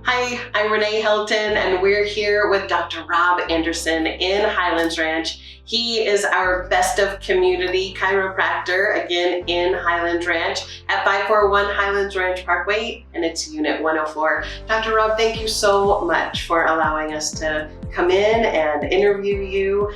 Hi, I'm Renee Hilton, and we're here with Dr. Rob Anderson in Highlands Ranch. He is our best of community chiropractor, again in Highlands Ranch at 541 Highlands Ranch Parkway, and it's Unit 104. Dr. Rob, thank you so much for allowing us to come in and interview you.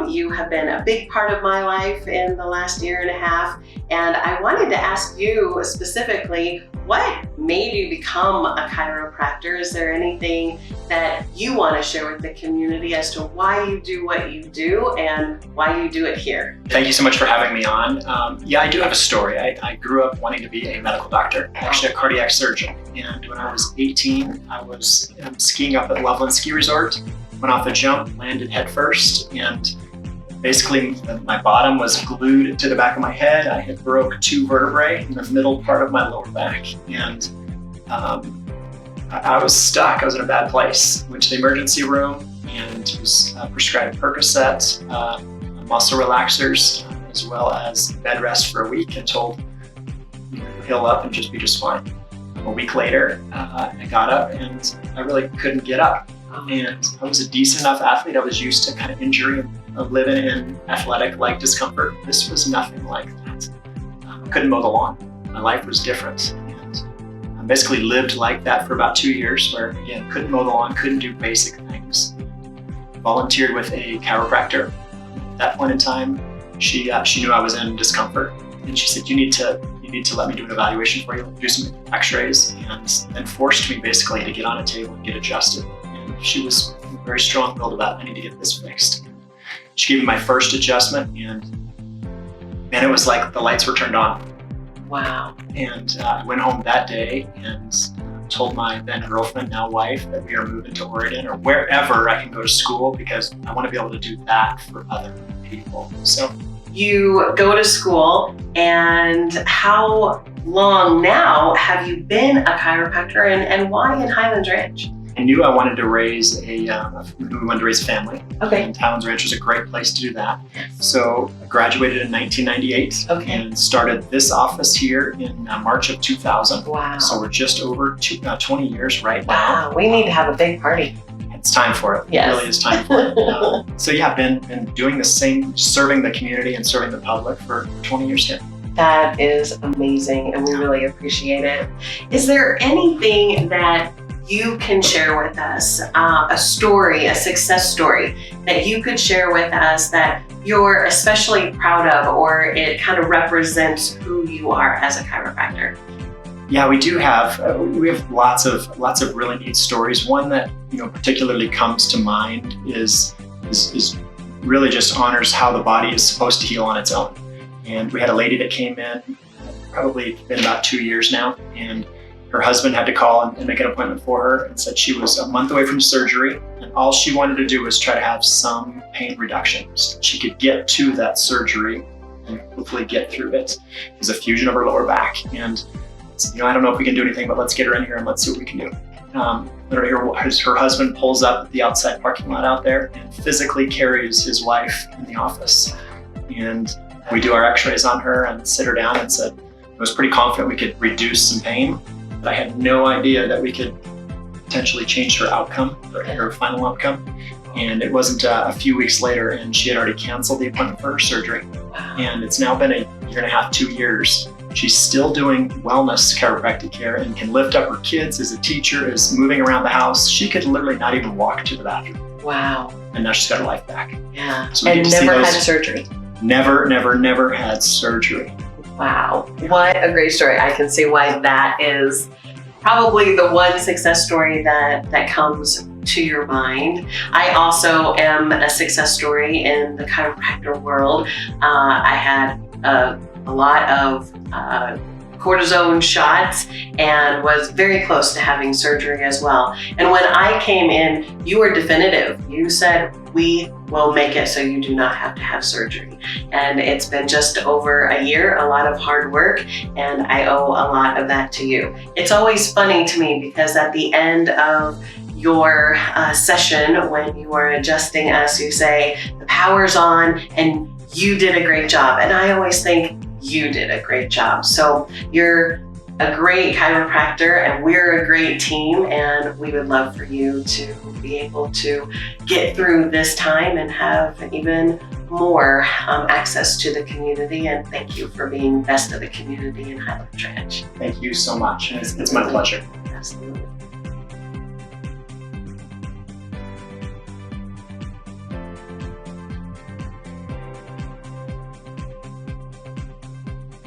You have been a big part of my life in the last year and a half, and I wanted to ask you specifically, what made you become a chiropractor? Is there anything that you want to share with the community as to why you do what you do and why you do it here? Thank you so much for having me on. Yeah, I do have a story. I grew up wanting to be a medical doctor, actually a cardiac surgeon. And when I was 18, I was skiing up at Loveland Ski Resort, went off the jump, landed head first, and basically my bottom was glued to the back of my head. I had broke 2 vertebrae in the middle part of my lower back. And I was stuck. I was in a bad place. Went to the emergency room and was prescribed Percocet, muscle relaxers, as well as bed rest for a week and told, heal up and just be just fine. A week later, I got up and I really couldn't get up. And I was a decent enough athlete. I was used to kind of injury of living in athletic-like discomfort. This was nothing like that. I couldn't mow the lawn. My life was different. And I basically lived like that for about 2 years where, again, couldn't mow the lawn, couldn't do basic things. Volunteered with a chiropractor. At that point in time, she knew I was in discomfort. And she said, you need to let me do an evaluation for you, do some x-rays, and then forced me basically to get on a table and get adjusted. She was very strong-willed about, I need to get this fixed. She gave me my first adjustment, and man, it was like the lights were turned on. Wow. And I went home that day and told my then girlfriend, now wife, that we are moving to Oregon or wherever I can go to school because I want to be able to do that for other people. So you go to school, and how long now have you been a chiropractor, and why in Highlands Ranch? I knew I wanted to raise we wanted to raise a family. Okay. And Highlands Ranch was a great place to do that. So I graduated in 1998 and started this office here in March of 2000. Wow. So we're just over 20 years right Wow, now. we need to have a big party. It's time for it. Yes. It really is time for it. So yeah, I've been doing the same, serving the community and serving the public for 20 years here. That is amazing, and we really appreciate it. Is there anything that you can share with us, a story, a success story that you could share with us that you're especially proud of, or it kind of represents who you are as a chiropractor? Yeah, we do have. We have lots of really neat stories. One that particularly comes to mind is really just honors how the body is supposed to heal on its own. And we had a lady that came in, probably been about 2 years now, and her husband had to call and make an appointment for her and said she was a month away from surgery, and all she wanted to do was try to have some pain reduction so she could get to that surgery and hopefully get through it. It was a fusion of her lower back, and I don't know if we can do anything, but let's get her in here and let's see what we can do. Her husband pulls up at the outside parking lot out there and physically carries his wife in the office. And we do our x-rays on her and sit her down and said, I was pretty confident we could reduce some pain, but I had no idea that we could potentially change her outcome, her final outcome. And it wasn't a few weeks later, and she had already canceled the appointment for her surgery. And it's now been a year and a half, 2 years. She's still doing wellness chiropractic care and can lift up her kids as a teacher, is moving around the house. She could literally not even walk to the bathroom. Wow. And now she's got her life back. Yeah. So and never had surgery. Never had surgery. Wow. What a great story. I can see why that is probably the one success story that comes to your mind. I also am a success story in the chiropractor world. I had a lot of cortisone shots and was very close to having surgery as well. And when I came in, you were definitive. You said, we will make it so you do not have to have surgery. And it's been just over a year, a lot of hard work, and I owe a lot of that to you. It's always funny to me because at the end of your session, when you are adjusting us, you say, the power's on and you did a great job. And I always think, you did a great job. So you're a great chiropractor, and we're a great team, and we would love for you to be able to get through this time and have even more access to the community. And thank you for being best of the community in Highlands Ranch. Thank you so much. It's my pleasure. Absolutely.